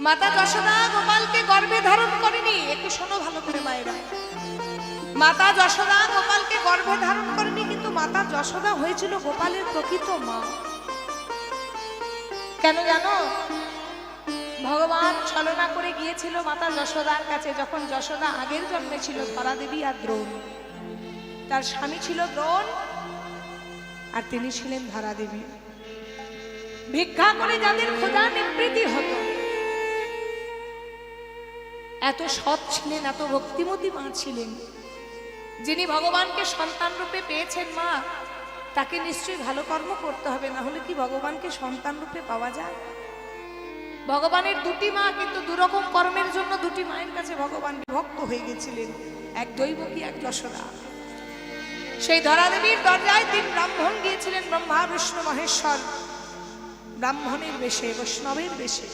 মাতা যশোদা গোপালকে গর্ভে ধারণ করেনি। একটু শোনো ভালো করে মায়েরা, মাতা যশোদা গোপালকে গর্ভে ধারণ করেনি, কিন্তু মাতা যশোদা হয়েছিল গোপালের প্রকৃত মা। কেন জানো? ভগবান ছলনা করে গিয়েছিল মাতা যশোদার কাছে, যখন যশোদা আগের জন্মে ছিল ধরা দেবী আর দ্রোণ। তার স্বামী ছিল দ্রোণ আর তিনি ছিলেন ধরা দেবী। ভিক্ষা করে যাদের ক্ষুধা নিবৃত্তি হতো, এত সৎ ছিলেন, এত ভক্তিমতী মা ছিলেন। যিনি ভগবানকে সন্তান রূপে পেয়েছেন মা, তাকে নিশ্চয়ই ভালো কর্ম করতে হবে, না হলে কি ভগবানকে সন্তান রূপে পাওয়া যায়? ভগবানের দুটি মা, কিন্তু দুরকম কর্মের জন্য দুটি মায়ের কাছে ভগবান বিভক্ত হয়ে গেছিলেন, এক দৈবকী এক যশোদা। সেই ধরা দেবীর দরজায় তিন ব্রাহ্মণ গিয়েছিলেন, ব্রহ্মা বিষ্ণু মহেশ্বর, ব্রাহ্মণের বেশে, বৈষ্ণবের বেশে।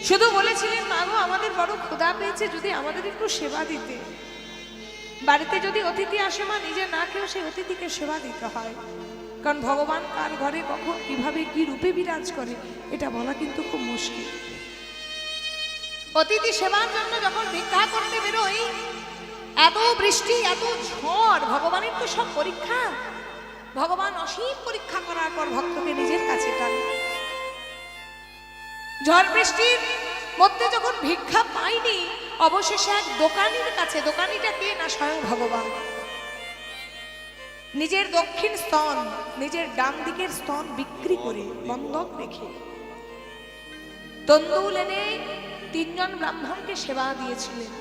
শুধু বলেছিলেন, মা গো আমাদের বড় ক্ষুধা পেয়েছে, যদি আমাদের একটু সেবা দিতে। বাড়িতে যদি অতিথি আসে মা, নিজে না খেয়েও সেই অতিথিকে সেবা দিতে হয়, কারণ ভগবান কার ঘরে কখন কিভাবে কি রূপে বিরাজ করে এটা বলা কিন্তু খুব মুশকিল। অতিথি সেবার জন্য যখন ভিক্ষা করতে বেরোই, এত বৃষ্টি এত ঝড়, ভগবানের তো সব পরীক্ষা। ভগবান অসীম পরীক্ষা করার পর ভক্তকে নিজের কাছে টানে। ঝড় বৃষ্টির মধ্যে যখন ভিক্ষা পাইনি, অবশেষে এক দোকানির কাছে, দোকানিটা কে না স্বয়ং ভগবান, নিজের দক্ষিণ স্তন, নিজের ডান দিকের স্তন বিক্রি করে বন্ধক রেখে তন্দুল এনে তিনজন ব্রাহ্মণকে সেবা দিয়েছিলেন।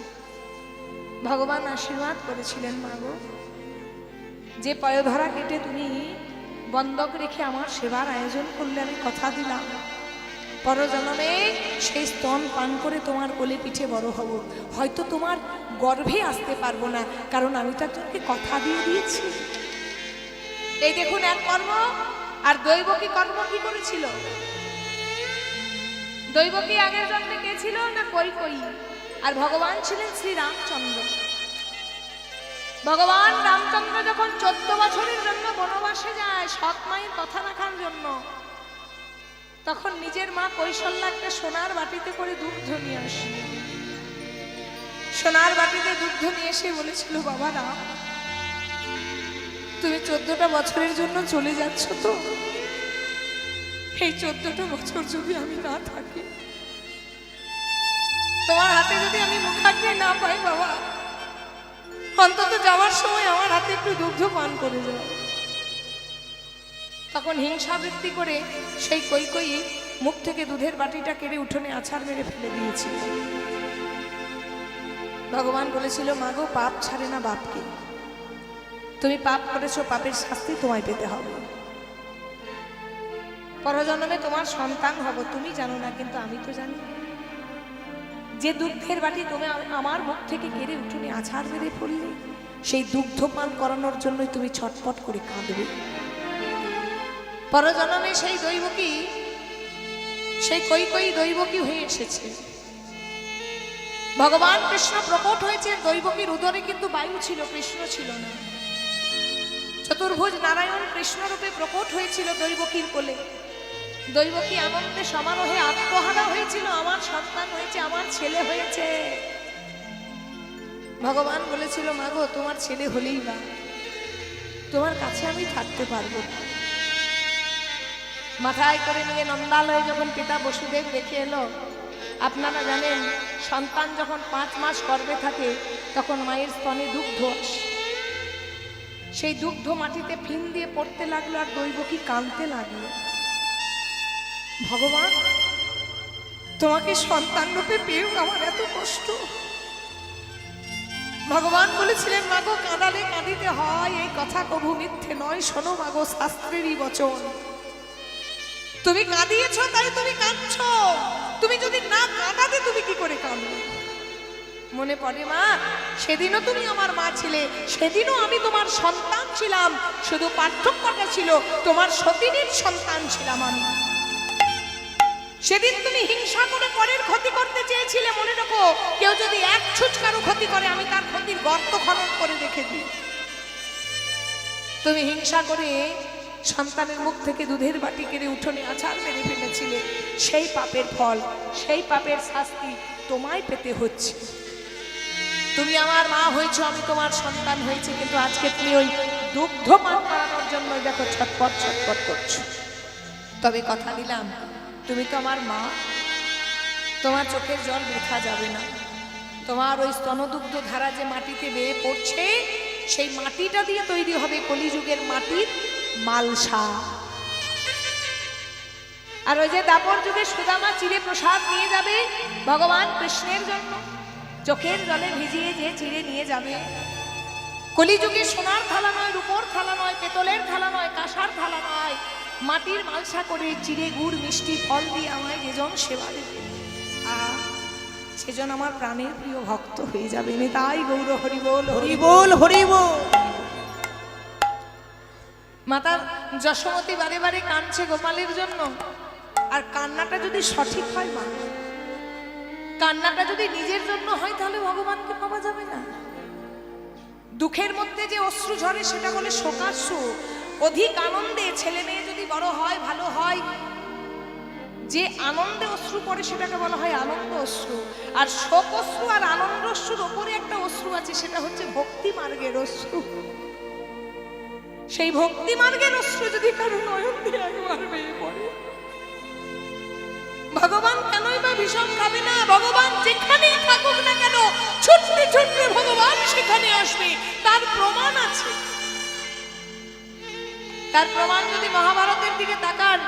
ভগবান আশীর্বাদ করেছিলেন, মাগো যে পয়ধরা কেটে তুমি বন্ধক রেখে আমার সেবার আয়োজন করলে, আমি কথা দিলাম পরজন্মে সেই স্তন পান করে তোমার কোলে পিঠে বড় হব। হয়তো তোমার গর্ভে আসতে পারবো না, কারণ আমি তো তোমাকে কথা দিয়ে দিয়েছি। এই দেখুন এক কর্ম। আর দৈবকী কর্ম কি করেছিল? দৈবকী আগের জন্মে কে ছিল না কৈকেয়ী, আর ভগবান ছিলেন শ্রী রামচন্দ্র। ভগবান রামচন্দ্র যখন 14 বছরের জন্য বনবাসে যায় সৎ মায়ের কথা রাখার জন্য, তখন নিজের মা কৌশল্যা একটা সোনার বাটিতে করে দুগ্ধ নিয়ে আসে। সোনার বাটিতে দুগ্ধ নিয়ে এসে বলেছিল, বাবা রাম, তুমি 14টা বছরের জন্য চলে যাচ্ছ, তো এই 14টা বছর যদি আমি না থাকি, তোমার হাতে যদি আমি মুখাগ্নি না পাই, বাবা অন্তত যাওয়ার সময় আমার হাতে একটু দুগ্ধ পান করে যাও। তখন হিংসাবৃত্তি করে সেই কৈকেয়ী মুখ থেকে দুধের বাটিটা কেড়ে উঠোনে আছাড় মেরে ফেলে দিয়েছিল। ভগবান বলেছিল, মাগো পাপ ছাড়ে না বাপকে, তুমি পাপ করেছো, পাপের শাস্তি তোমায় পেতে হবে। পরজন্মে তোমার সন্তান হব, তুমি জানো না, কিন্তু আমি তো জানি। যে দুগ্ধের বাটি তুমি আমার মুখ থেকে কেড়ে উঠোনে আছাড় মেরে ফেললে, সেই দুগ্ধ পান করানোর জন্যই তুমি ছটপট করে কাঁদবে। পরজন্মে সেই দৈবকী, সেই কৈকেয়ী দৈবকী হয়ে এসেছে। ভগবান কৃষ্ণ প্রকট হয়েছে দৈবকীর উদরে, কিন্তু বায়ু ছিল, কৃষ্ণ ছিল না। চতুর্ভুজ নারায়ণ কৃষ্ণ রূপে প্রকট হয়েছিল দৈবকীর কোলে। দৈবকী আনন্দে সমারোহে আত্মহারা হয়েছিল, আমার সন্তান হয়েছে, আমার ছেলে হয়েছে। ভগবান বলেছিল, মাগো তোমার ছেলে হলেই না, তোমার কাছে আমি থাকতে পারবো না। মাথায় করে নিয়ে নন্দালয়ে যখন পিতা বসুদেব রেখে এলো, আপনারা জানেন সন্তান যখন 5 মাস গর্ভে থাকে, তখন মায়ের স্তনে দুগ্ধ আসে। সেই দুগ্ধ মাটিতে ফিন দিয়ে পড়তে লাগলো, আর দৈবকী কাঁদতে লাগলো, ভগবান তোমাকে সন্তান রূপে পেয়েও আমার এত কষ্ট। ভগবান বলেছিলেন, মাগো কাঁদালে কাঁদিতে হয়, এই কথা কভু মিথ্যে নয়, শোনো মাগো শাস্ত্রেরই বচন। তুমি কাঁদিয়েছ তাই তুমি কাঁদছো, তুমি যদি না কাঁদাতে তুমি কি করে কাঁদবে? মনে পড়ে মা, সেদিনও তুমি আমার মা ছিলে, সেদিনও আমি তোমার সন্তান ছিলাম, শুধু পার্থক্যটা ছিল তোমার সতীনীর সন্তান ছিলাম আমি। সেদিন তুমি হিংসা করে পরের ক্ষতি করতে চেয়েছিলে, মনে রাখো, কেউ যদি এক ছুঁচ কারো ক্ষতি করে, আমি তার ক্ষতির গর্ত খনন করে রেখে দিই। তুমি হিংসা করে সন্তানের মুখ থেকে দুধের বাটি কেড়ে উঠোনে আছাড় মেরে ফেলেছিলে, সেই পাপের ফল, সেই পাপের শাস্তি তোমায় পেতে হচ্ছে। তুমি আমার মা হয়েছো, আমি তোমার সন্তান হয়েছে, কিন্তু আজকে তুমি ওই দুগ্ধ পান করানোর জন্য দেখো ছটপট ছটপট করছো। তবে কথা দিলাম, তুমি তো আমার মা, তোমার চোখের জল বৃথা যাবে না। তোমার ওই স্তনদুগ্ধ ধারা যে মাটিতে বেয়ে পড়ছে, সেই মাটিটা দিয়ে তৈরি হবে কলিযুগের মাটির মালসা। আর ওই যে দাপর যুগে সুদামা চিড়ে প্রসাদ নিয়ে যাবে ভগবান কৃষ্ণের জন্য, চোখের জলে ভিজিয়ে যে চিড়ে নিয়ে যাবে, কলিযুগে সোনার থালা নয়, রূপোর থালা নয়, পেতলের থালা নয়, কাঁসার থালা নয়, মাটির মালসা করে চিড়ে গুড় মিষ্টি ফল দিয়ে আমায় যেজন সেবা দেবে, সেজন আমার প্রাণের প্রিয় ভক্ত হয়ে যাবে। তাই গৌর হরি বল, হরি বল, হরি বল। মাতা যশোমতী বারে বারে কাঁদছে গোপালের জন্য, আর কান্নাটা যদি সঠিক হয়, মা কান্নাটা যদি নিজের জন্য হয়, তাহলে ভগবানকে পাওয়া যাবে না। দুঃখের মধ্যে যে অশ্রু ঝরে সেটা বলে শোকাশ্রু। অধিক আনন্দে ছেলে মেয়ে যদি বড় হয়, ভালো হয়, যে আনন্দে অশ্রু পড়ে সেটাকে বলা হয় আনন্দ অশ্রু। আর শোক অশ্রু আর আনন্দ অশ্রুর ওপরে একটা অশ্রু আছে, সেটা হচ্ছে ভক্তি মার্গের অশ্রু। সেই ভক্তি মার্গের অশ্রু যদি কারো নয়ন দিয়ে একবার বেয়ে পড়ে, ভগবান কেনই বা বিষম খাবে না? ভগবান যেখানেই থাকুক না কেন, ছুটতে ছুটতে ভগবান সেখানে আসবে। তার প্রমাণ আছে। তার প্রমাণ যদি মহাভারতের দিকে তাকান,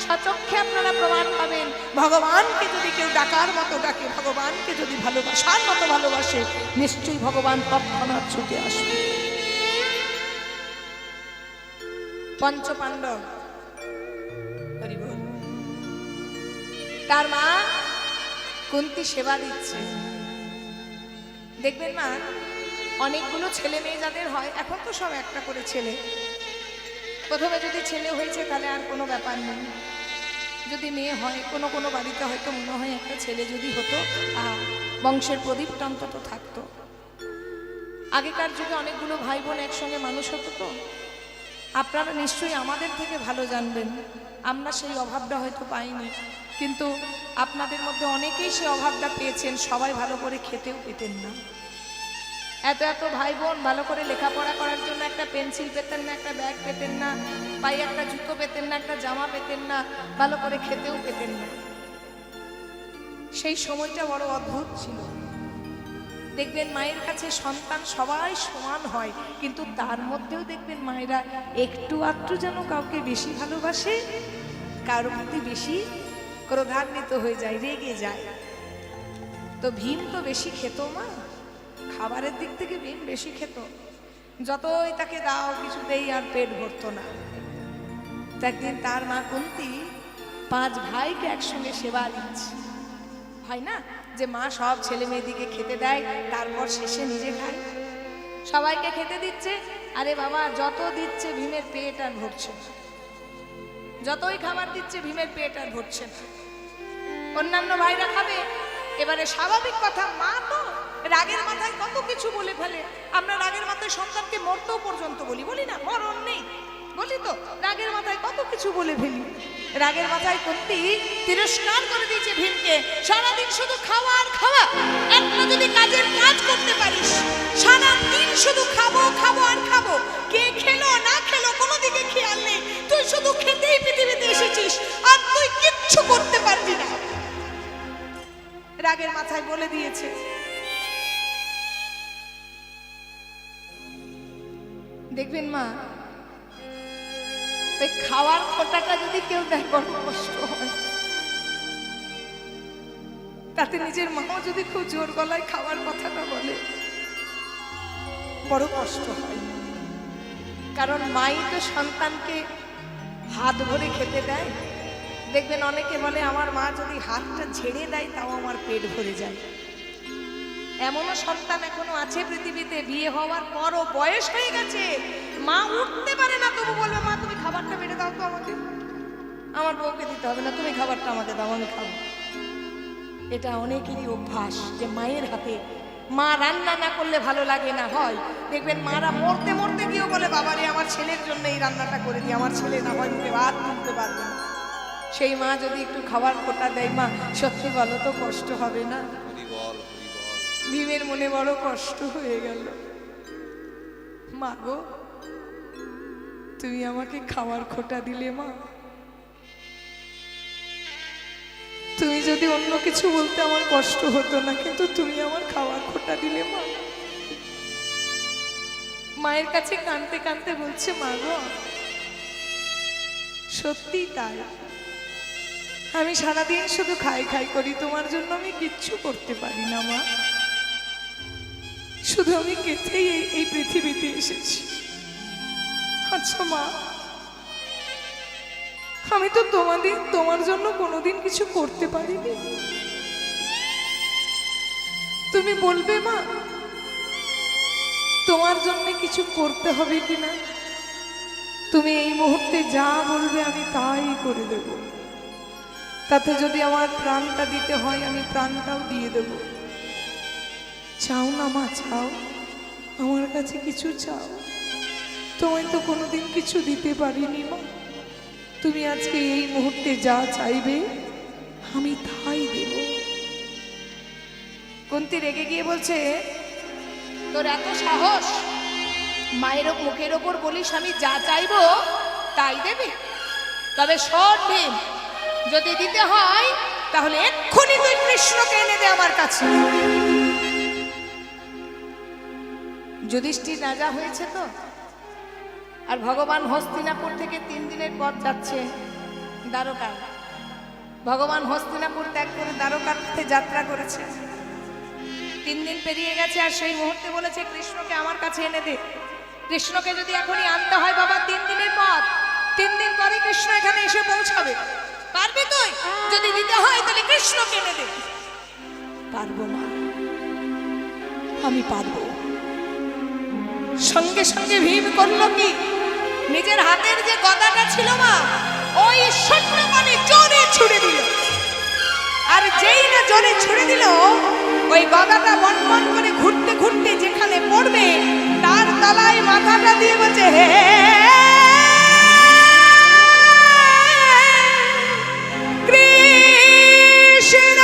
সচক্ষে আপনারা প্রমাণ পাবেন। ভগবানকে যদি কেউ ডাকার মতো ডাকে, ভগবানকে যদি ভালোবাসার মতো ভালোবাসে, নিশ্চয়ই ভগবান তৎক্ষণাৎ ছুটে আসবে। পঞ্চপাণ্ডব, হরি বল, তার মা কুন্তী সেবা দিচ্ছে। দেখবেন মা, অনেকগুলো ছেলে মেয়ে যাদের হয়, এখন তো সব একটা করে ছেলে, প্রথমে যদি ছেলে হয়েছে তাহলে আর কোনো ব্যাপার নেই, যদি মেয়ে হয় কোনো কোনো বাড়িতে হয়তো মনে হয় একটা ছেলে যদি হতো, বংশের প্রদীপটা অন্তত থাকতো। আগেকার যুগে অনেকগুলো ভাই বোন একসঙ্গে মানুষ হতো। তো আপনারা নিশ্চয়ই আমাদের থেকে ভালো জানবেন, আমরা সেই অভাবটা হয়তো পাইনি, কিন্তু আপনাদের মধ্যে অনেকেই সেই অভাবটা পেয়েছেন। সবাই ভালো করে খেতেও পেতেন না। এত এত ভাই বোন ভালো করে লেখাপড়া করার জন্য একটা পেন্সিল পেতেন না, একটা ব্যাগ পেতেন না, পায়ে একটা জুতো পেতেন না, একটা জামা পেতেন না, ভালো করে খেতেও পেতেন না। সেই সময়টা বড় অদ্ভুত ছিল। দেখবেন মায়ের কাছে সন্তান সবাই সমান হয়, কিন্তু তার মধ্যেও দেখবেন মায়েরা একটু আধটু যেন কাউকে বেশি ভালোবাসে, কারোর প্রতি বেশি ক্রোধান্বিত হয়ে যায়, রেগে যায়। তো ভীম তো বেশি খেত, মা খাবারের দিক থেকে ভীম বেশি খেত। যতই তাকে দাও কিছুতেই আর পেট ভরতো না। একদিন তার মা কুন্তী 5 ভাইকে একসঙ্গে সেবা দিচ্ছে। হয় না যে মা সব ছেলে মেয়েদিকে খেতে দেয়, তারপর শেষে নিজে খায়। সবাইকে খেতে দিচ্ছে, আরে বাবা যত দিচ্ছে ভীমের পেট আর ভরছে না। যতই খাবার দিচ্ছে ভীমের পেট আর ভরছে না। অন্যান্য ভাইরা খাবে। এবারে স্বাভাবিক কথা, মা তো রাগের মাথায় কত কিছু বলে ফেলে। আমরা রাগের মাথায় সন্তানকে মরতেও পর্যন্ত বলি না, মরণ নেই বলি তো, রাগের মাথায় কত কিছু বলে ফেলি। রাগের মাথায় কুন্তী তিরস্কার করে দিয়েছে ভীমকে। সারাদিন শুধু খাওয়া আর খাওয়া, একটা যদি কাজের কাজ করতে পারিস, সারাদিন শুধু খাবো খাবো আর খাবো, কে খেলো না খেলো কোনো দিকে খেয়াল নেই, তুই শুধু খেতেই পৃথিবীতে এসেছিস, আর তুই কিচ্ছু করতে পারবি না। রাগের মাথায় বলে দিয়েছে। দেখবেন মা, ওই খাওয়ার খোটাটা যদি কেউ দেয় বড় কষ্ট হয়। তাতে নিজের মাও যদি খুব জোর গলায় খাওয়ার কথাটা বলে, বড় কষ্ট হয়। কারণ মাই তো সন্তানকে হাত ভরে খেতে দেয়। দেখবেন অনেকে বলে আমার মা যদি হাতটা ঝেড়ে দেয় তাও আমার পেট ভরে যায়। এমনও সন্তান এখনো আছে পৃথিবীতে, বিয়ে হওয়ার পরও বয়স হয়ে গেছে, মা উঠতে পারে না, তবু বলবে মা তুমি খাবারটা বেড়ে দাও তো আমাকে, আমার বউকে দিতে হবে না, তুমি খাবারটা আমাকে দাও, আমি খাবো। এটা অনেকেরই অভ্যাস যে মায়ের হাতে মা রান্না না করলে ভালো লাগে না হয়, দেখবেন মারা মরতে মরতে গিয়েও বলে বাবারে আমার ছেলের জন্য এই রান্নাটা করে দিই, আমার ছেলে না হয় মুখে ভাত তুলতে পারবে না। সেই মা যদি একটু খাবার খোটা দেয়, মা সত্যি বলো তো কষ্ট হবে না? ভীমের মনে বড় কষ্ট হয়ে গেল। মা গো, তুমি আমাকে খাবার খোটা দিলে মা, তুমি যদি অন্য কিছু বলতে আমার কষ্ট হতো না, কিন্তু তুমি আমার খাবার খোটা দিলে মা। মায়ের কাছে কাঁদতে কাঁদতে বলছে, মা গো সত্যি তাই, আমি সারাদিন শুধু খাই খাই করি, তোমার জন্য আমি কিচ্ছু করতে পারি না মা, শুধু আমি কেঁদেই এই পৃথিবীতে এসেছি। আচ্ছা মা, আমি তো তোমার জন্য কোনোদিন কিছু করতে পারিনি, তুমি বলবে মা তোমার জন্য কিছু করতে হবে কিনা? তুমি এই মুহূর্তে যা বলবে আমি তাই করে দেব, তাতে যদি আমার প্রাণটা দিতে হয় আমি প্রাণটাও দিয়ে দেব। চাও না মা, চাও, আমার কাছে কিছু চাও। তোমায় তো কোনোদিন কিছু দিতে পারিনি মা, তুমি আজকে এই মুহূর্তে যা চাইবে আমি তাই দেব। কুন্তী রেগে গিয়ে বলছে, তোর এত সাহস, মায়ের মুখের ওপর বলিস আমি যা চাইবো তাই দেবে? তবে শোন ভীম, যদি দিতে হয় তাহলে এক্ষুনি তুই কৃষ্ণকে এনে দে আমার কাছে। যুধিষ্ঠির রাজা হয়েছে তো, আর ভগবান হস্তিনাপুর থেকে 3 দিনের পথ যাচ্ছে দ্বারকা। ভগবান হস্তিনাপুর ত্যাগ করে দ্বারকার পথে যাত্রা করেছে। 3 দিন পেরিয়ে গেছে, আর সেই মুহূর্তে বলেছে কৃষ্ণকে আমার কাছে এনে দে। কৃষ্ণকে যদি এখনই আনতে হয় বাবা, 3 দিনের পথ, 3 দিন পরে কৃষ্ণ এখানে এসে পৌঁছাবে। পারবে তুই? যদি দিতে হয় তাহলে কৃষ্ণকে এনে দে। পারবো মা, আমি পারবো। সঙ্গে সঙ্গে ভীম করলো কি, নিজের হাতের যে গদাটা ছিল মা, ওই শূন্যপানে জোরে ছুড়ে দিল। আর যেই না জোরে ছুড়ে দিল, ওই গদাটা বনবন করে ঘুরতে ঘুরতে যেখানে পড়বে তার তলায় মাথাটা দিয়ে বলছে, হে কৃষ্ণ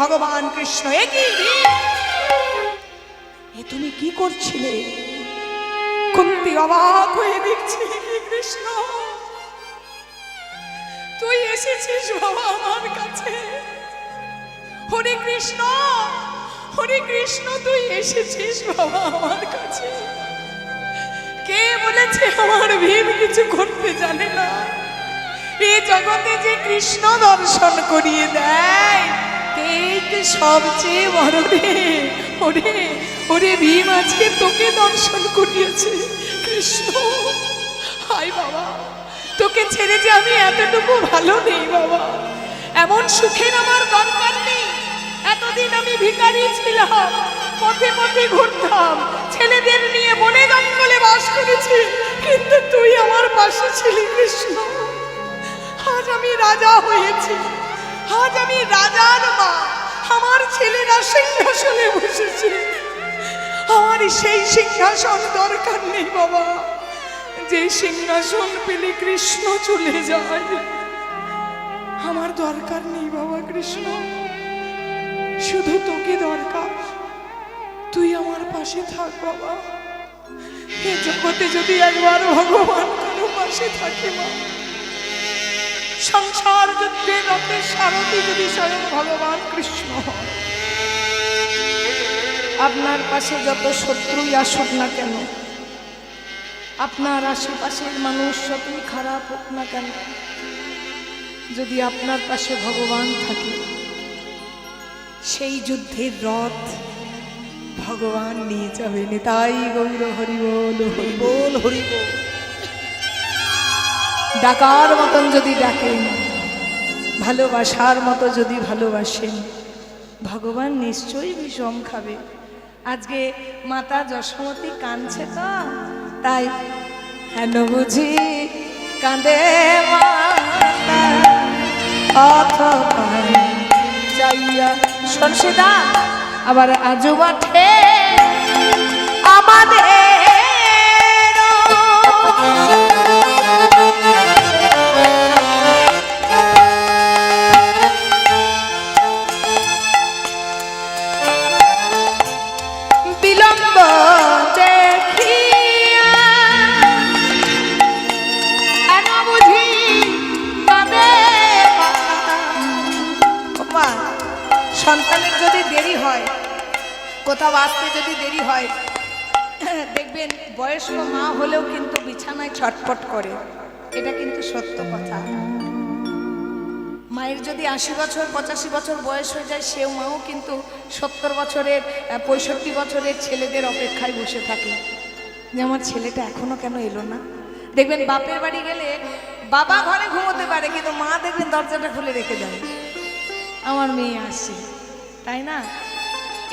ভগবান কৃষ্ণ। এ তুমি কি করছিলে? কুন্তী অবাক হয়ে দেখছে, কৃষ্ণ তুই এসেছিস বাবা আমার কাছে। হরে কৃষ্ণ, হরে কৃষ্ণ, তুই এসেছিস বাবা আমার কাছে। কে বলেছে আমার ভীম কিছু করতে জানে না? এই জগতে যে কৃষ্ণ দর্শন করিয়ে দেয় সবচেয়ে বড় রে। ওরে ওরে ভীম আজকে তোকে দর্শন করিয়েছে কৃষ্ণ। হায় বাবা, তোকে ছেড়ে যে আমি এতটুকু ভালো নেই বাবা, এমন সুখের আমার দরকার নেই। এতদিন আমি ভিখারি ছিলাম, পথে পথে ঘুরতাম, ছেলেদের নিয়ে বনে জঙ্গলে বাস করেছি, কিন্তু তুই আমার পাশে ছিলি কৃষ্ণ। আজ আমি রাজা হয়েছি, আজ আমি রাজার মা, আমার ছেলেরা সিংহাসনে বসেছে। আমার সেই সিংহাসন দরকার নেই বাবা, যে সিংহাসন পেলে কৃষ্ণ চলে যায়। আমার দরকার নেই বাবা কৃষ্ণ, শুধু তোকে দরকার। তুই আমার পাশে থাক বাবা। এই জগতে যদি একবার ভগবান কোনো পাশে থাকে মা, সংসার যুদ্ধে রথের সারথি যদি স্বয়ং ভগবান কৃষ্ণ হয়, আপনার পাশে যত শত্রুই আসুক না কেন, আপনার আশেপাশের মানুষ যতই খারাপ হোক না কেন, যদি আপনার পাশে ভগবান থাকে, সেই যুদ্ধের রথ ভগবান নিয়ে যাবেন। তাই গৌর হরি বল, হরি বল, হরি বল। ডাকার মতন যদি ডাকেন, ভালোবাসার মতো যদি ভালোবাসেন, ভগবান নিশ্চয়ই বিষম খাবে। আজকে মাতা যশোমতী কাঁদছে তো, তাই হেন বুঝি কাঁদে মাতা অথবা চাইয়া। সরষেদা আবার আজু মাঠে আমাদের বিলম্ব দেখিয়া হেন বুঝি কাঁদে মাতা। সন্তানের যদি দেরি হয়, কোথাও আসতে যদি দেরি হয়, দেখবেন বয়স্ক মা হলেও কিন্তু বিছানায় ছটফট করে। এটা কিন্তু সত্য কথা। মায়ের যদি 80 বছর 85 বছর বয়স হয়ে যায়, সেও মাও কিন্তু 70 বছরের 65 বছরের ছেলেদের অপেক্ষায় বসে থাকে, যে আমার ছেলেটা এখনো কেন এলো না। দেখবেন বাপের বাড়ি গেলে বাবা ঘরে ঘুমোতে পারে, কিন্তু মা দেখবেন দরজাটা খুলে রেখে দেয়, আমার মেয়ে আসছে, তাই না?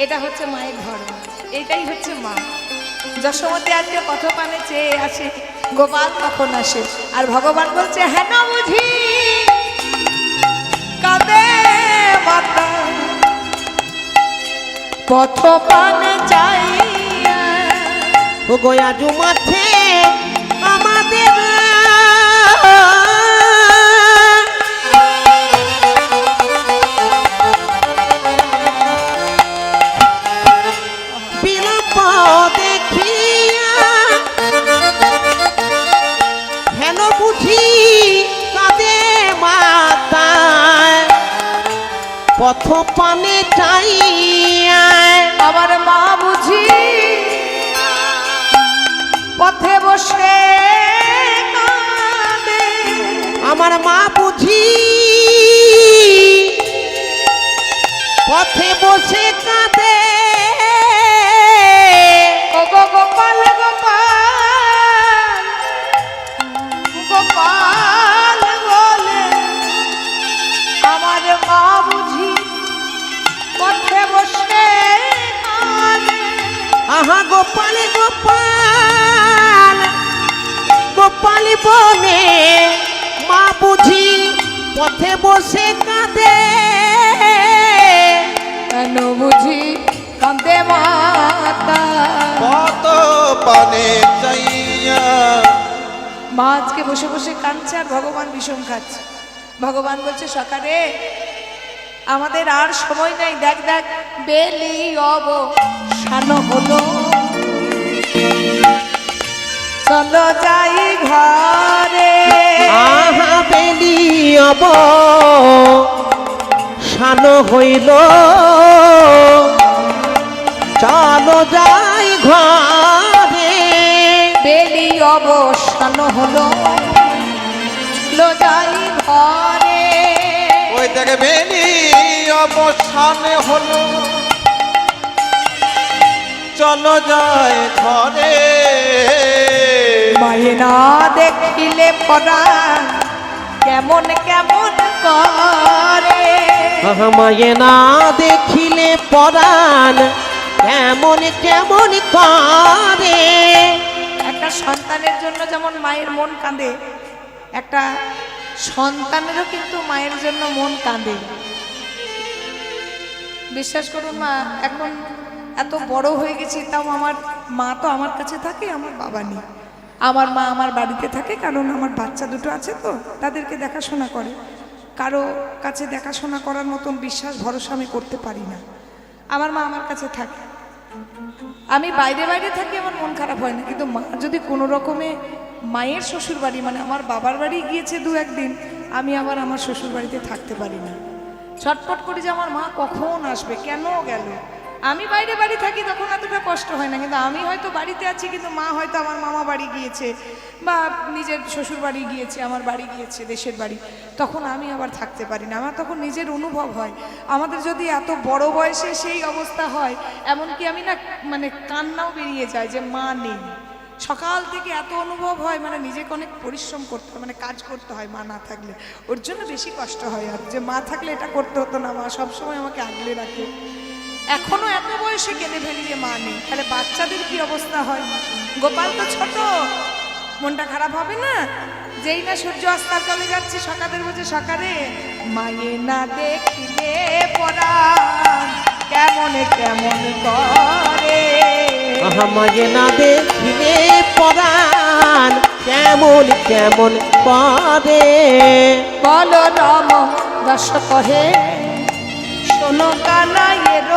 এটা হচ্ছে মায়ের ধর্ম, এটাই হচ্ছে মা। যশোমতী আজকে কথোপানে চেয়ে আসে গোপাল কখন আসে, আর ভগবান বলছে হেন বুঝি কাঁদে মাতা পথপানে চাইয়া। ও গয়াজু মাঠে আমাদের বিলম্ব দেখিয়া হেন বুঝি কাঁদে মাতা পথ পানে চাইয়া। আমার মা বুঝি পথে বসে কাঁদে, আমার মা বুঝি পথে বসে কাঁদে। ও গো গোপাল গোপাল গোপাল বলে আমার মা বুঝি পথে বসে কাঁদে। আহা গোপাল গোপাল গোপাল বনে মা বুঝি পথে বসে কাঁদে। কেন বুঝি কাঁদে মাতা কত পানে চাইয়া। মা আজকে বসে বসে কাঁদছে আর ভগবান বিষম খাচ্ছে। ভগবান বলছে সকালে আমাদের আর সময় নাই, দেখ দেখ বেলি অবসান হলো, চলো যাই ঘরে। আহা বেলি অবসান হইল, চলো যাই ঘরে। বেলি অবসান হলো, চলো যাই ঘরে। ওই দেখে বেলি অবসানে হলো, চলো যায় ঘরে। মায়ে না দেখিলে পরাণ কেমন কেমন করে। আহা মায়ে না দেখিলে পরাণ কেমন কেমন করে। একটা সন্তানের জন্য যেমন মায়ের মন কাঁদে, একটা সন্তানেরও কিন্তু মায়ের জন্য মন কাঁদে। বিশ্বাস করুন মা, এখন এত বড় হয়ে গেছি, তাও আমার মা তো আমার কাছে থাকে, আমার বাবা নেই। আমার মা আমার বাড়িতে থাকে, কারণ আমার বাচ্চা দুটো আছে তো, তাদেরকে দেখাশোনা করে। কারো কাছে দেখাশোনা করার মতন বিশ্বাস ভরসা আমি করতে পারি না। আমার মা আমার কাছে থাকে, আমি বাইরে বাইরে থাকি, আমার মন খারাপ হয় না। কিন্তু মা যদি কোনো রকমে মায়ের শ্বশুর বাড়ি মানে আমার বাবার বাড়ি গিয়েছে দু একদিন, আমি আবার আমার শ্বশুর বাড়িতে থাকতে পারি না। ছটফট করি যে আমার মা কখন আসবে, কেন গেল। আমি বাইরে বাড়ি থাকি তখন এতটা কষ্ট হয় না, কিন্তু আমি হয়তো বাড়িতে আছি কিন্তু মা হয়তো আমার মামা বাড়ি গিয়েছে বা নিজের শ্বশুর বাড়ি গিয়েছে, আমার বাড়ি গিয়েছে, দেশের বাড়ি, তখন আমি আবার থাকতে পারি না। আমার তখন নিজের অনুভব হয়, আমাদের যদি এত বড় বয়সে সেই অবস্থা হয়, এমনকি আমি না মানে কান্নাও বেরিয়ে যায় যে মা নেই। সকাল থেকে এত অনুভব হয়, মানে নিজেকে অনেক পরিশ্রম করতে হয়, মানে কাজ করতে হয় মা না থাকলে, ওর জন্য বেশি কষ্ট হয়। আর যে মা থাকলে এটা করতে হতো না, মা সবসময় আমাকে আগলে রাখে। এখনো এত বয়সে কেঁদে ফেলি যে মা নেই, তাহলে বাচ্চাদের কি অবস্থা হয়? গোপাল তো ছোট, মনটা খারাপ হবে না? যেই না সূর্য অস্তার তলে যাচ্ছি, সকালের বোঝে সকালে, মায়ে না দেখিলে পরাণ কেমন কেমন করে, আমাকে না দেখিলে পরাণ কেমন কেমন করে। বলো রাম দাস কহে শোনো কানাইয়ের,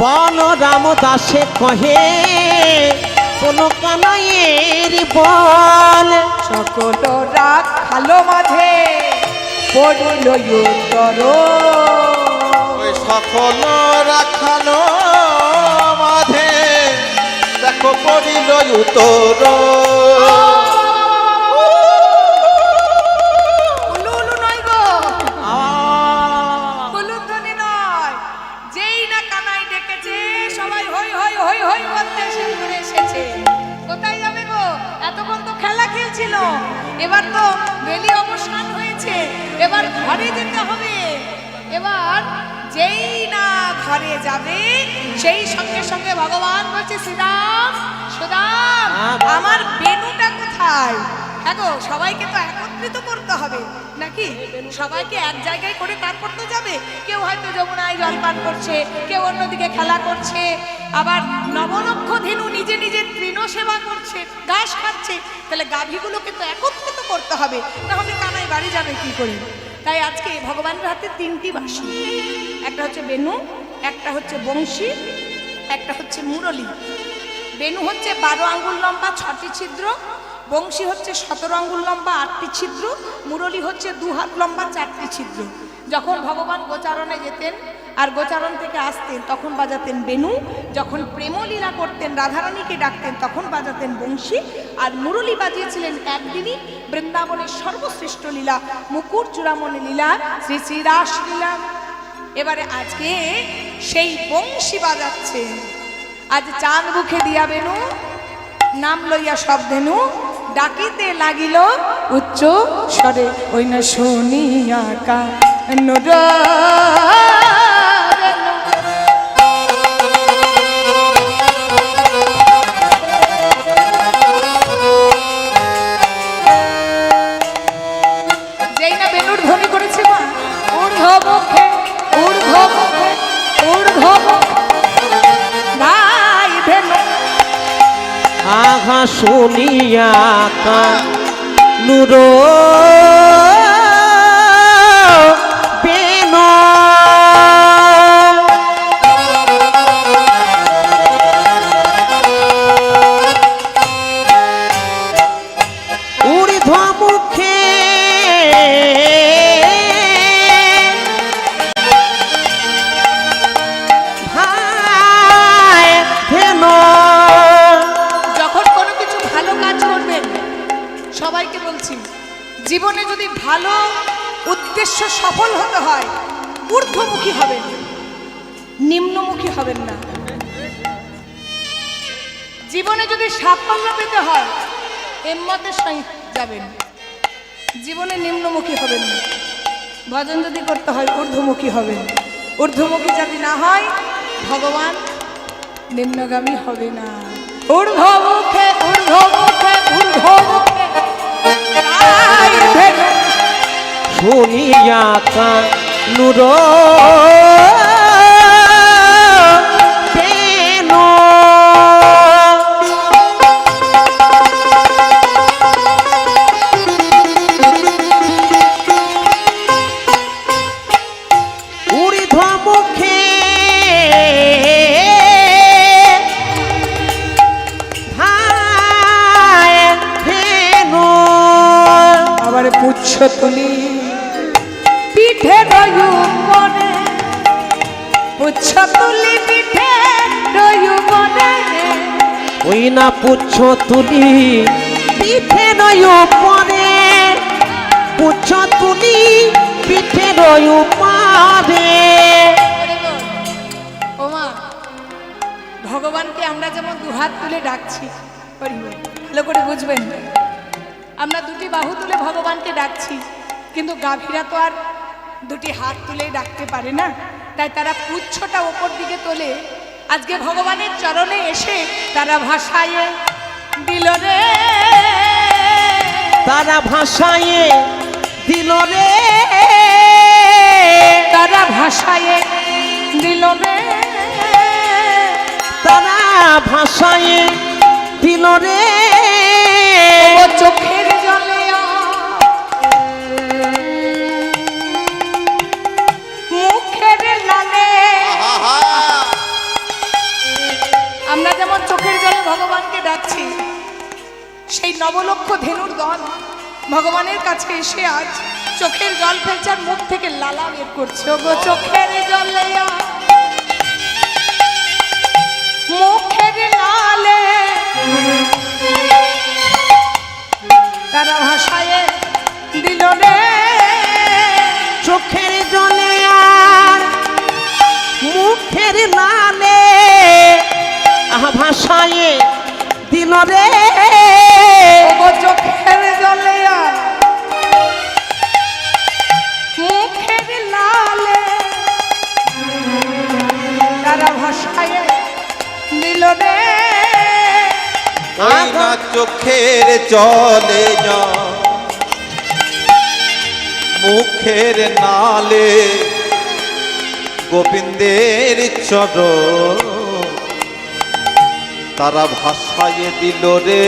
বল রাম দাসে কহে শোনো কানাইয়ের বল। সকল রাগ খালো মাঝে পড়িল উত্তর, ওই সকল রাখানো মাঝে দেখো পড়িল উত্তর। উলু উলু নয় গো, উলুধ্বনি নয়। যেই না কানাই ডেকেছে সবাই হই হই হই হই করতে শুরু করে এসেছে। কোথায় যাবে গো? এতক্ষণ তো খেলা খেলছিল, এবার তো বেলি অবসান হয়েছে, এবার ঘরে যেতে হবে। এবার যেই না ঘরে যাবে সেই সঙ্গে সঙ্গে ভগবান বলছে, শ্রীরাম সুদাম আমার বেনুটা কোথায়? হ্যাঁ গো, সবাইকে তো একত্রিত করতে হবে নাকি? সবাইকে এক জায়গায় করে তারপর তো যাবে। কেউ হয়তো যমুনায় জল পান করছে, কেউ অন্যদিকে খেলা করছে, আবার নবলক্ষ ধেনু নিজে নিজে তৃণ সেবা করছে, ঘাস খাচ্ছে। তাহলে গাভীগুলোকে তো একত্রিত করতে হবে, নাহলে কানাই বাড়ি যাবে কি করে? তাই আজকে ভগবানের হাতে তিনটি বাঁশি, একটা হচ্ছে বেনু, একটা হচ্ছে বংশী, একটা হচ্ছে মুরলী। বেনু হচ্ছে 12 আঙ্গুল লম্বা 6টি ছিদ্র, বংশী হচ্ছে 17 আঙ্গুল লম্বা 8টি ছিদ্র, মুরলী হচ্ছে 2 হাত লম্বা 4টি ছিদ্র। যখন ভগবান গোচারণে যেতেন আর গোচারণ থেকে আসতেন তখন বাজাতেন বেনু, যখন প্রেমলীলা করতেন রাধারানীকে ডাকতেন তখন বাজাতেন বংশী, আর মুরলী বাজিয়েছিলেন একদিনই বৃন্দাবনের সর্বশ্রেষ্ঠ লীলা মুকুট চূড়ামণি লীলা, শ্রী শ্রী রাস লীলা। এবারে আজকে সেই বংশী বাজাচ্ছে। আজ চাঁদ মুখে দিয়া বেনু নাম লইয়া সব ধেনু ডাকিতে লাগিল উচ্চ স্বরে, ওই না শুনিয়া কানুর। যেই না বেনুর ধ্বনি করেছে মা, ঊর্ধ্ব মুখে ঊর্ধ্ব মুখে ঊর্ধ্ব মুখে ধাই ধেনু। আহা শুনিয়া কানুর বেনু, ঊর্ধ্ব মুখে ভাই ধেনু। সবাইকে বলছি, জীবনে যদি ভালো উদ্দেশ্য সফল হতে হয় ঊর্ধ্বমুখী হবেন, নিম্নমুখী হবেন না। জীবনে যদি সাফল্য পেতে হয় হিম্মতের সহিত যাবেন, জীবনে নিম্নমুখী হবেন না। ভজন যদি করতে হয় ঊর্ধ্বমুখী হবেন, ঊর্ধ্বমুখী যদি না হয় ভগবান নিম্নগামী হবে না। ঊর্ধ্বমুখে ঊর্ধ্বমুখে ঊর্ধ্বমুখে শুনিয়া কানুর বেনু, ঊর্ধ্ব মুখে ভাই ধেনু। আবার পুচ্ছ তুলি পিঠে মনে উচ্ছ তুলি পিঠে রয়ু বনে ওই না পুচ্ছ তুলি পিঠে নয় পরে পুচ্ছ তুলি পিঠে নয় পারে। ওমা ভগবানকে আমরা যেমন দুহাত তুলে ডাকছি, ভালো করে বুঝবেন, আমরা দুটি বাহু তুলে ভগবানকে ডাকছি, কিন্তু গাভীরা তো আর দুটি হাত তুলেই ডাকতে পারে না, তাই তারা পুচ্ছটা ওপর দিকে তোলে। আজকে ভগবানের চরণে এসে তারা ভাষায় দিল রে, তারা ভাষায় দিল রে, তারা ভাষায় দিল রে, তারা ভাষায় দিল রে। ও চোখের জলে মুখের লালে, আমরা যেমন চোখের জলে ভগবানকে ডাকছি, সেই নবলক্ষ ধেনুর দল ভগবানের কাছে এসে আজ চোখের জল ফেলছে আর মুখ থেকে লালা বের করছে। ও গো চোখের জলে মুখের লালে, তারা ভাষায় দিল রে, চোখের জলে আর মুখের লালে ভাষায় দিল রে। ও চোখের জলে মুখের লালে, তারা ভাষায় দিল রে। ওই না চোখের জলে মুখের নালে গোবিন্দের চরণ তারা ভাষায় দিল রে।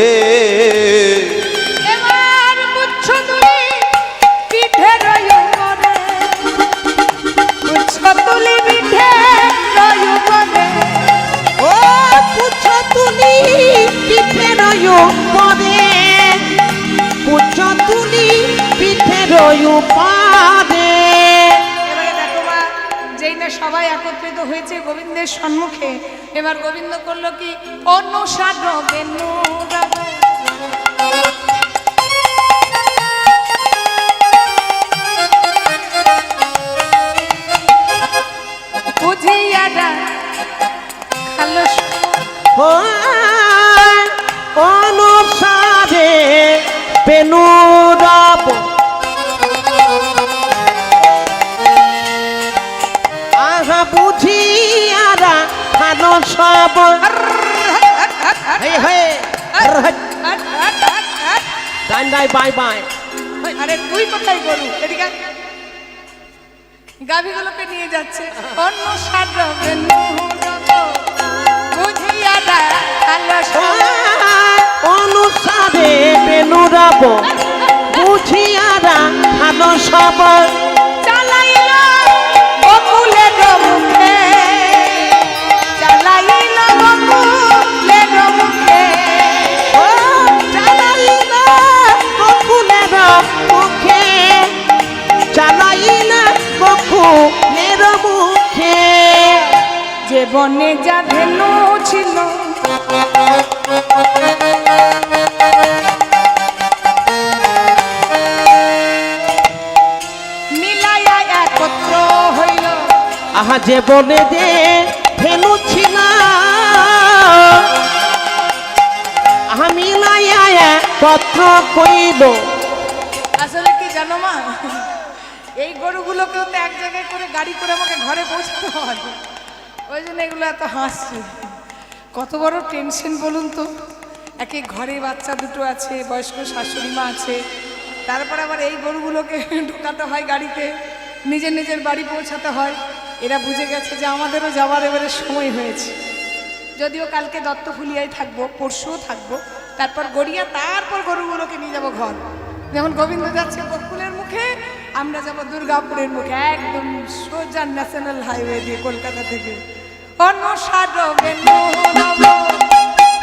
এবার পুচ্ছ তুলি পিঠে রয়ু করে, পুচ্ছ তুলি পিঠে রয়ু করে, ও পুচ্ছ তুলি পিঠে রয় পরে পুচ্ছ তুলি পিঠে রয় পারে। এবারে দেখো মা, যেই না সবাই একত্রিত হয়েছে গোবিন্দের সম্মুখে, এবার গোবিন্দ করলো কি, অনুসার বেনু বুঝিয়া খালো অনুসারে বেনুরব আহা বুঝিয়ারা ভালো সব। ডান ডাই বাই বাই। আরে তুই কোথায় গরু, এদিকে গাভীগুলোকে নিয়ে যাচ্ছে। অন্য সাধবে বুঝিয়া অনুসারে বেনুরব বুঝিয়ারা ভালো সব। চালাইল বকুলের মুখে, চালাইল বকুলের মুখে, চালাইল বকুলের মুখে, চালাইল বকুলের মুখে। যে বনে যা ধেনু ছিল মিলাইয়া একত্র হইল, আহা যে বনে দে ধেনু ছিল আহা মিলাইয়া পত্র কইল। আসলে কি জানো মা, এই গরুগুলোকেও তো এক জায়গায় করে গাড়ি করে আমাকে ঘরে পৌঁছাতে হয়, ওই জন্য এগুলো এত হাসছে। কত বড় টেনশন বলুন তো, একে ঘরে বাচ্চা দুটো আছে, বয়স্ক শাশুড়ি মা আছে, তারপর আবার এই গরুগুলোকে ঢোকাতে হয় গাড়িতে, নিজের নিজের বাড়ি পৌঁছাতে হয়। এরা বুঝে গেছে যে আমাদেরও যাওয়ার এবারে সময় হয়েছে। যদিও কালকে দত্তফুলিয়ায় থাকবো, পরশুও থাকবো, তারপর গড়িয়া, তারপর গরুগুলোকে নিয়ে যাবো ঘর। যেমন গোবিন্দ যাচ্ছে বকুলের মুখে, আমরা যাবো দুর্গাপুরের মুখে, একদম সোজা ন্যাশনাল হাইওয়ে দিয়ে কলকাতা থেকে। অনুসার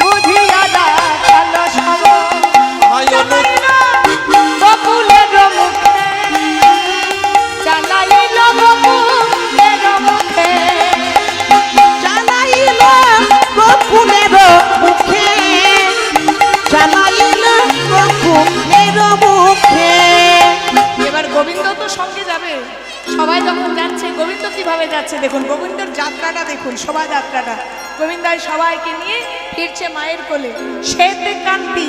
বুঝিয়া খালো সব, বকুলের মুখে, চালাইল বকুলের মুখে। যাত্রাটা দেখুন, শোভাযাত্রাটা গোবিন্দাই সবাইকে নিয়ে ফিরছে মায়ের কোলে। শ্বেতে কান্তি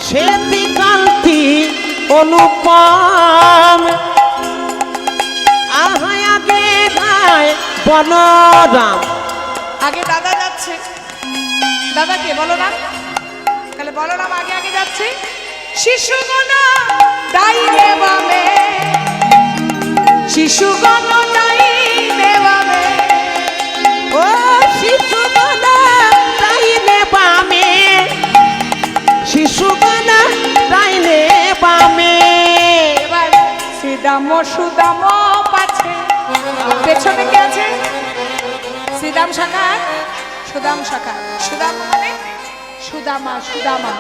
শ্বেতি কান্তি অনুপম আহায় আগে গায় বলরাম। আগে দাদা যাচ্ছে, দাদা কে? বলরাম। তাহলে বলরাম আগে আগে যাচ্ছে। শিশুগণ ডাইনে বামে, শিশুগণ ডাইনে বামে, ও শিশুগণ ডাইনে বামে, শিশুগণ ডাইনে বামে। এবার শ্রীদাম সুদাম পাছে, পেছনে কে আছে? শ্রীদাম শাখা, সুদাম শাখা। সুদাম মানে সুদামা, সুদামা,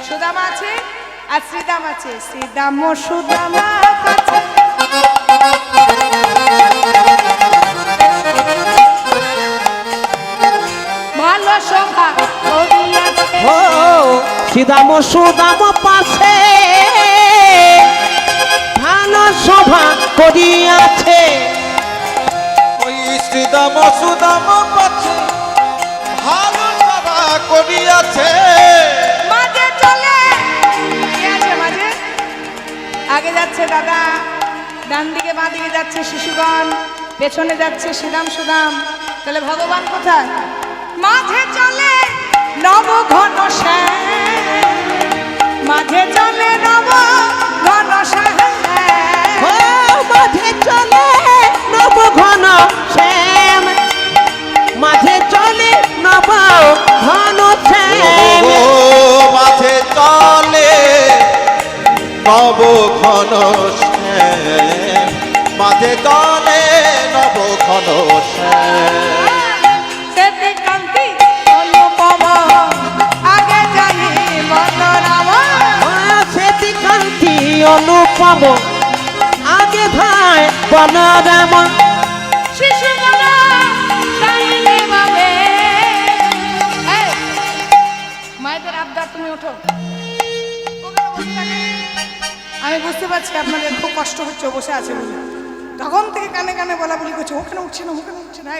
সুদামা আছে আর শ্রীদাম আছে। শ্রীদাম সুদামা পাছে, ভালো শোভা করিয়াছে। ও শ্রীদাম সুদাম পাশে ভালো সভা করিয়াছে। ওই শ্রীদাম সুদাম পাচ্ছে ভালো সভা করিয়াছে। মাঝে চলে কে আছে? মাঝে আগে যাচ্ছে দাদা, ডান দিকে বাঁ দিকে যাচ্ছে শিশুগণ, পেছনে যাচ্ছে শ্রীরাম সুদাম। তাহলে ভগবান কোথায়? মাঝে চলে নব ঘন শ্যাম, মাঝে চলে নব ঘন শ্যাম। ও মাঝে চলে নব ঘন শ্যাম, মাঝে চলে নব ঘন শ্যাম। ও মাঝে চলে নব ঘন শ্যাম, মাঝে চলে নব ঘন শ্যাম। শ্বেতে কান্তি অনুপম আগে যাই বলরাম। শ্বেতি কান্তি অনুপম আগে ধায় বলরাম। শিশুগণ ডাইনে বামে। এই, মায়েদের আবদার, তুমি ওঠো। ওখানে বসে থাকে। আমি বুঝতে পারছি আপনাদের খুব কষ্ট হচ্ছে, বসে আছে বলে। তখন থেকে কানে কানে বলা বলি করছে, ওখানে উঠছে না, ওখানে উঠছে না।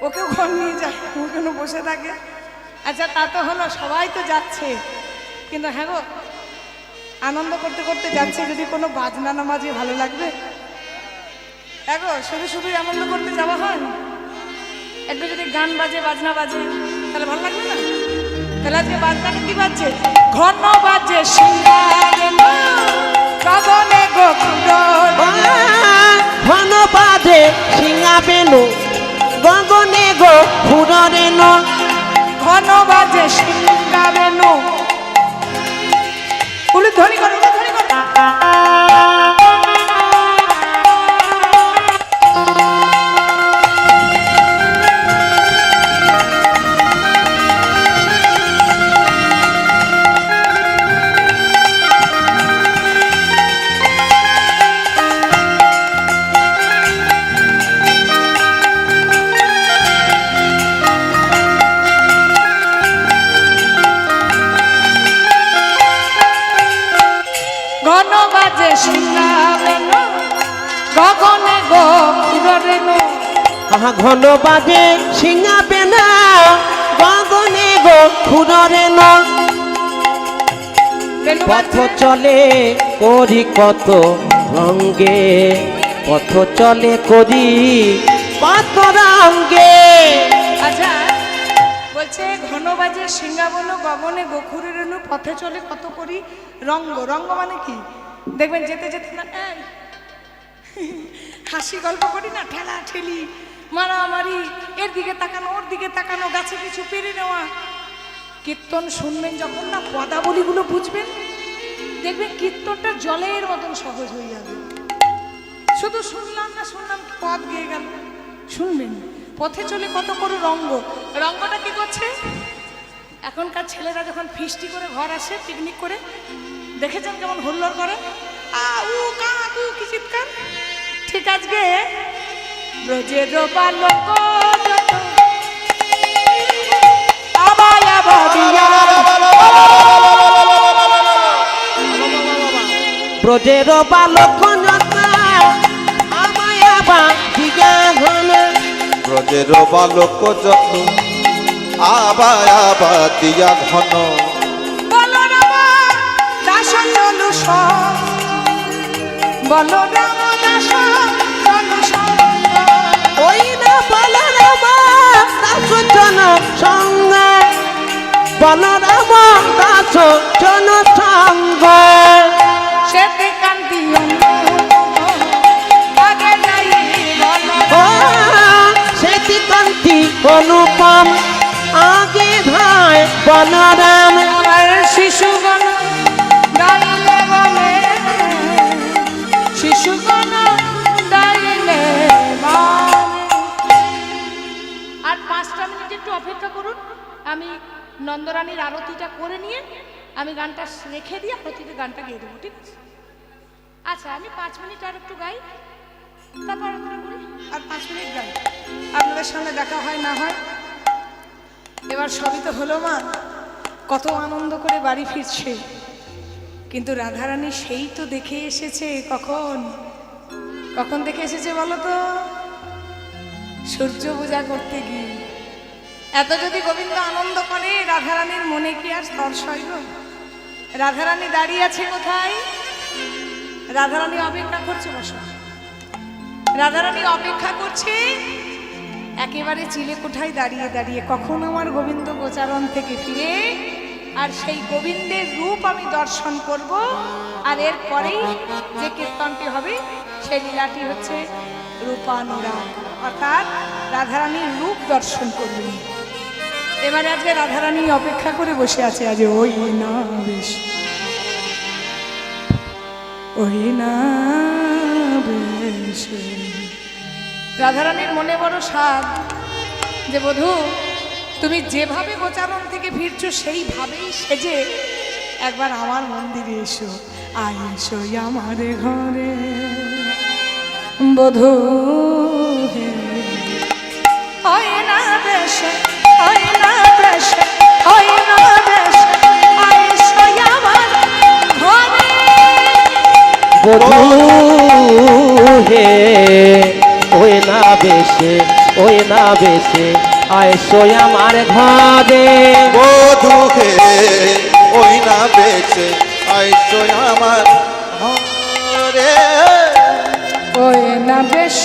ওকেও ঘর নিয়ে যায়, ওখানে বসে থাকে। আচ্ছা, তা তো হলো, সবাই তো যাচ্ছে, কিন্তু হ্যাঁ গো, আনন্দ করতে করতে যাচ্ছে, যদি কোনো বাজনা না বাজে ভালো লাগবে? দেখো, শুধু শুধু আনন্দ করতে যাওয়া হয়, একটু যদি গান বাজে, বাজনা বাজে, তাহলে ভালো লাগবে না? তাহলে আজকে বাজনাটা কি বাজছে? ঘন বাজে সিঙ্গারে গগনে গোকুল, ঘন বাজে সিঙা বেনু গগনে গো ফুররে ন। ঘন বাজে সিঙ্গারে উলুধ্বনি করো, উলুধ্বনি করো। ঘন বাজে সিঙ্গারে গগনে গোকুলে। আহা ঘন বাজে সিঙা বেনা গগনে গো ফুররে ন। পথ চলে করি কত রঙ্গে, পথ চলে করি কত রঙ্গে। আচ্ছা, বলছে ঘন বাজে সিঙ্গাবন গগনে গোখুরে রেণু, পথে চলে কত করি রঙ্গ। রঙ্গ মানে কি? দেখবেন যেতে যেতে না হাসি গল্প করি না, ঠেলা ঠেলি, মারামারি, এর দিকে তাকানো, ওর দিকে তাকানো, গাছে কিছু পেরে নেওয়া। কীর্তন শুনবেন যখন না, পদাবলীগুলো বুঝবেন, দেখবেন কীর্তনটা জলের মতন সহজ হয়ে যাবে। শুধু শুনলাম না শুনলাম, পদ গিয়ে গেল, শুনবেন। পথে চলে কত করে রঙ্গ। রঙ্গটা কি করছে? এখনকার ছেলেরা যখন ফিস্টি করে ঘর আসে পিকনিক করে, দেখেছেন কেমন হুল্লোড় করে, উ কাকু কি চিৎকার। ঠিক আজকে ব্রজের বালক যত আবায় আবাদিয়া, ব্রজের বালক যথা আমায় বাঁধিয়া ঘন, ব্রজের বালক যত আবায়া ঘন, বলরাম দাস চলু সঙ্গ, বলরাম দাস চলু সঙ্গ, ওই না বলরাম দাস জন সঙ্গ, বলরাম দাস জন সঙ্গ, সেতে কান্তি আগে নাই ও সেতি কান্তি অনুপম আগে ধায় বলরাম, আমার শিশুগণ গাইলে বলে, শিশুগণ গাইলে বলে। আর 5টা মিনিট একটু অপেক্ষা করুন, আমি নন্দরানীর আরতিটা করে নিয়ে আমি গানটা রেখে দিয়ে আরতিতে গানটা গেয়ে দেবো, ঠিক আছে? আচ্ছা, আমি 5 মিনিট আর একটু গাই, তারপর আরতিটা করি, আর 5 মিনিট গাই, আপনাদের সঙ্গে দেখা হয় না হয়। এবার সবই তো হলো মা, কত আনন্দ করে বাড়ি ফিরছে, কিন্তু রাধারানী সেই তো দেখে এসেছে। কখন কখন দেখে এসেছে বলো তো? সূর্য পূজা করতে গিয়ে। এত যদি গোবিন্দ আনন্দ করে, রাধারানীর মনে কি আর স্পর্শ হইল? রাধারানী দাঁড়িয়ে আছে কোথায়? রাধারানী অপেক্ষা করছে, বসো। রাধারানী অপেক্ষা করছে একেবারে চিলে কোঠায় দাঁড়িয়ে দাঁড়িয়ে, কখন আমার গোবিন্দ গোচারণ থেকে ফিরে আর সেই গোবিন্দের রূপ আমি দর্শন করব। আর এরপরেই যে কীর্তনটি হবে সেই লীলাটি হচ্ছে রূপানুরাগ, অর্থাৎ রাধারানীর রূপ দর্শন করবেন। এবারে আজকে রাধারানী অপেক্ষা করে বসে আছে, আজ ওই না বেশ, ওই না বেশ। রাধারানীর মনে বড় সাধ যে বধূ তুমি যেভাবে গোচারণ থেকে ফিরছো সেইভাবেই সেজে একবার আমার মন্দিরে এসো, আয় এসো আমার ঘরে বধূ হে। ওই না বেশ, ওই না বেশ, ওই না বেশ, আয় এসো আমার ঘরে বধূ হে। ওই না বেশে, ওই না বেশে আইসো আমার ঘরে, বধূ হে ওই না বেছে আইসো আমার ঘরে, ওই না বেশ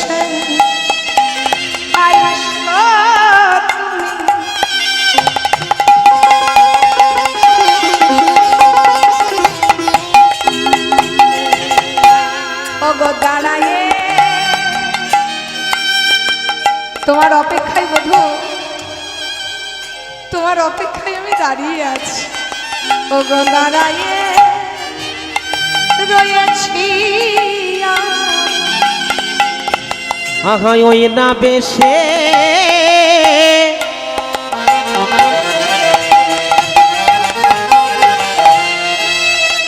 আইসো তুমি ওগো দাঁড়ায়ে তোমার অপেক্ষায় বধূ, তোমার অপেক্ষায় আমি দাঁড়িয়ে আছি। ওগো দাঁড়ায়ে রয়েছি আহা ওই না বেশে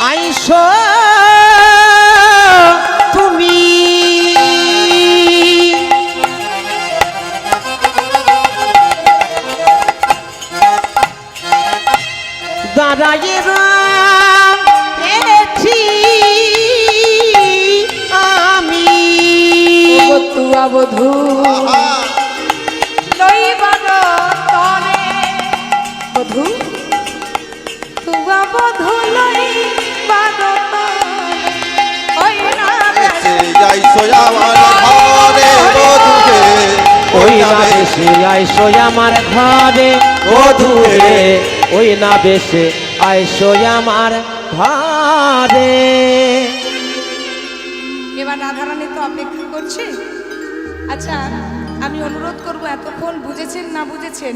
আইসো তুমি, দাঁড়াইয়ে রয়েছি আমি। তুয়া বধূ লইবার তরে, বধূ তুয়া বধূ লইবার তরে, ওই না বেছে আইসো আমার ঘরে, বধূ হে ওই না বেশে আইসো আমার ঘরে, বধূ হে ওই না বেশে আইসো আমার ঘরে। এবার রাধারানী তো অপেক্ষা করছে। আচ্ছা, আমি অনুরোধ করব, এতক্ষণ বুঝেছেন না বুঝেছেন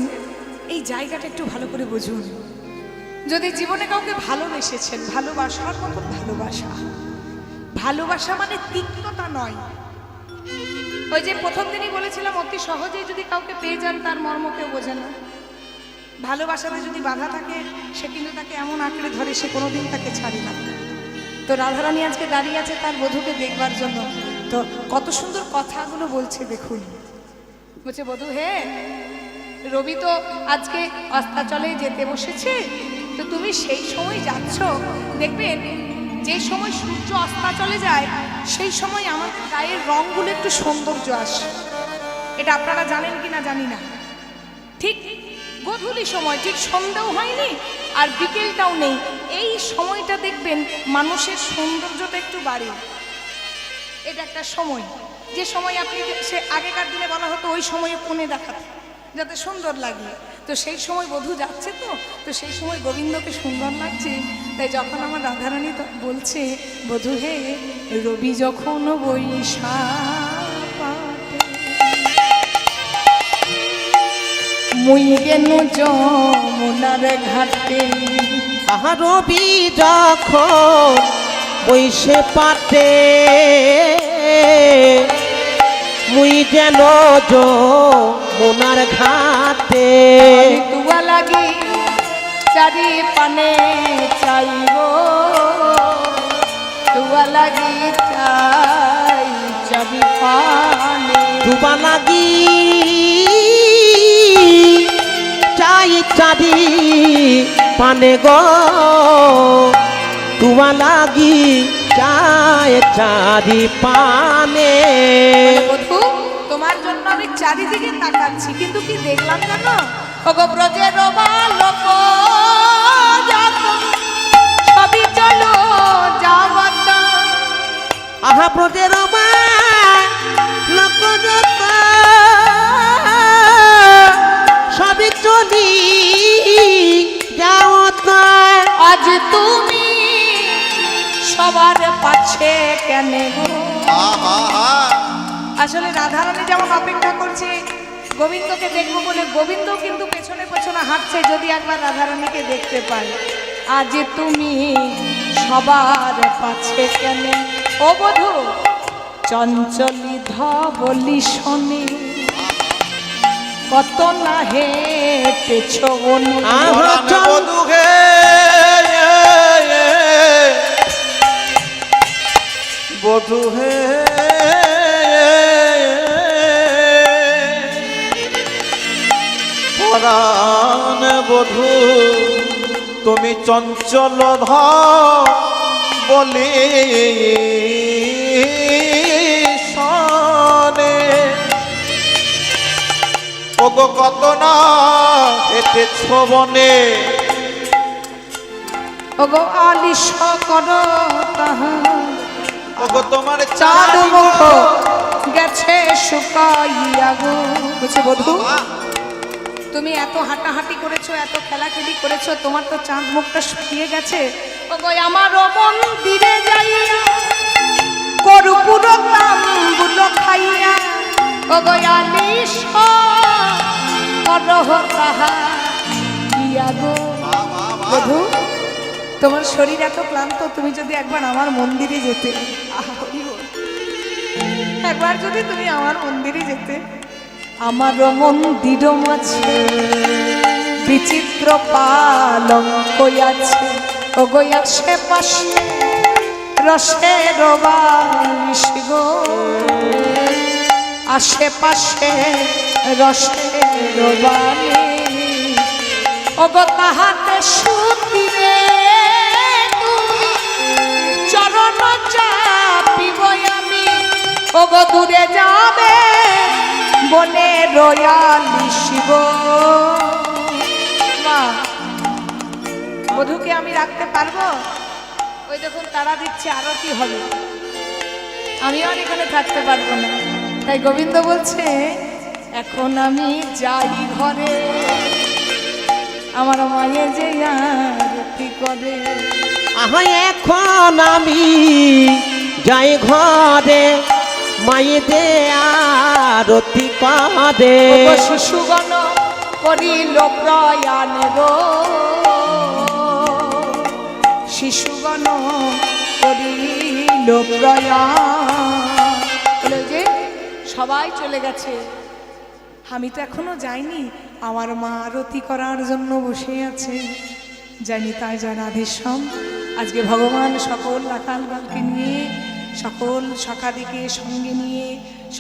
এই জায়গাটা একটু ভালো করে বুঝুন। যদি জীবনে কাউকে ভালোবেসেছেন, ভালোবাসার মতো ভালোবাসা, ভালোবাসা মানে তিক্ততা নয়। ওই যে প্রথম দিনই বলেছিলাম, অতি সহজেই যদি কাউকে পেয়ে যান তার মর্ম কেউ বোঝে না। ভালোবাসাতে যদি বাধা থাকে সে কিন্তু তাকে এমন আঁকড়ে ধরে, সে কোনোদিন তাকে ছাড়ে না। তো রাধারানী আজকে দাঁড়িয়ে আছে তার বধূকে দেখবার জন্য। তো কত সুন্দর কথাগুলো বলছে দেখুন। বলছে, বধূ হে, রবি তো আজকে অস্তাচলে যেতে বসেছে, তো তুমি সেই সময় যাচ্ছ। দেখবেন যে সময় সূর্য অস্তাচলে যায় সেই সময় আমাদের গায়ের রঙগুলো একটু সৌন্দর্য আসে। এটা আপনারা জানেন কি না জানি না। ঠিক গোধূলি সময়, ঠিক সন্ধ্যাও হয়নি আর বিকেলটাও নেই, এই সময়টা দেখবেন মানুষের সৌন্দর্যটা একটু বাড়ে। এটা একটা সময়, যে সময় আপনি, সে আগেকার দিনে বলা হতো ওই সময়ে কোণে দেখাতে যাতে সুন্দর লাগে। তো সেই সময় বধূ যাচ্ছে, তো সেই সময় গোবিন্দকে সুন্দর লাগছে। তাই যখন আমার রাধারানী বলছে, বধূ হে, রবি যখন বৈশাখ মুই গেন যমুনার ঘাটে, আহা রবি যখন বৈশে পাটে, মুই যেন যমুনার ঘাটে। তুয়া লাগি চারি পানে চাইব, তুয়া লাগি চাই চাবি পানে, ডুবা লাগি চাই চাঁদি পানে গো, ডুবা লাগি চাই চাঁদি পানে। বধূ, তোমার জন্য আমি চারিদিকে তাকাচ্ছি, কিন্তু কি দেখলাম জানো? ওগো ব্রজের বালক যত সবই চলো যাবত, আহা ব্রজের মা লোক যত সবই চলি যাও তো। আজ তুমি সবার পাচ্ছে কেন গো? আহা হা আসলে রাধারানী যেমন অপেক্ষা করছে গোবিন্দকে দেখবো বলে, গোবিন্দ কিন্তু পেছনে পেছনে হাঁটছে যদি একবার রাধারানীকে দেখতে পায়। আজ তুমি সবার পাচ্ছে কেন ও বধূ? চঞ্চলি ধবলি শোনে কত না হেঁটেছ বনে, আহা চল বধূ হে, বধূ হে, পরাণ বধূ তুমি চঞ্চল বলি শোনে, ওগো কত না হেঁটেছ বনে, ওগো আলিশ করো তাহা ওগো তোমার চাঁদ চাঁদ মুখ গেছে শুকাইয়া গো। বুঝছে বধূ, তুমি এত হাঁটাহাঁটি করেছো, এত খেলাখেলি করেছো, তোমার তো চাঁদ মুখটা শুকিয়ে গেছে। ওগো আমার মন্দিরে যাইয়া কর্পূর তাম্বুল খাইয়া, ওগো আলিশ করহ তাহা ইয়া গো। বধূ, তোমার শরীর এত ক্লান্ত, তুমি যদি একবার আমার মন্দিরে যেতে, আহা হরি বল, একবার যদি তুমি আমার মন্দিরে যেতে, আমার মন্দির মাঝে বিচিত্র পালঙ্ক আছে, ওগো আশেপাশে রসের বালিশ গো, আশেপাশে রসের বালিশ, ওগো তাহাতে সুতিরে তুমি চরণ চাপিব আমি, ওগো দূরে যাবে বনে রয়ালিশ গো। মা, বধূকে আমি রাখতে পারবো? ওই দেখুন তারা দিচ্ছে, আরো কি হবে, আমিও আর এখানে থাকতে পারবো না। তাই গোবিন্দ বলছে, এখন আমি যাই ঘরে, আমার মায়ে যে আরতি করে। আহা এখন আমি যাই ঘরে, মায়ে দে আরতি করে। ওগো শিশুগণ করিল প্রয়াণ গো, শিশুগণ করিল প্রয়াণ। বলে যে সবাই চলে গেছে, আমি তো এখনো যাইনি, আমার মা আরতি করার জন্য বসে আছে। জানি তাই যা রাধেশ্যাম, আজকে ভগবান সকল রাখাল বালকে নিয়ে, সকল সখাদিকে সঙ্গে নিয়ে,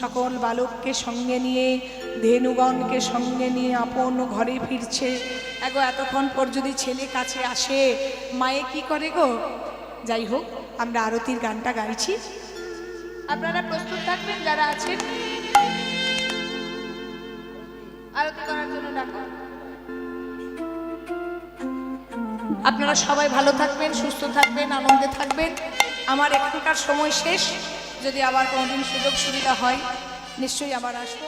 সকল বালককে সঙ্গে নিয়ে, ধেনুগণকে সঙ্গে নিয়ে আপন ঘরে ফিরছে। এগো এতক্ষণ পর যদি ছেলে কাছে আসে, মায়ে কি করে গো? যাই হোক, আমরা আরতির গানটা গাইছি, আপনারা প্রস্তুত থাকবেন যারা আছেন আরতি করার জন্য ডাকা। আপনারা সবাই ভালো থাকবেন, সুস্থ থাকবেন, আনন্দে থাকবেন। আমার এখানকার সময় শেষ, যদি আবার কোনোদিন সুযোগ সুবিধা হয় নিশ্চয়ই আবার আসবো।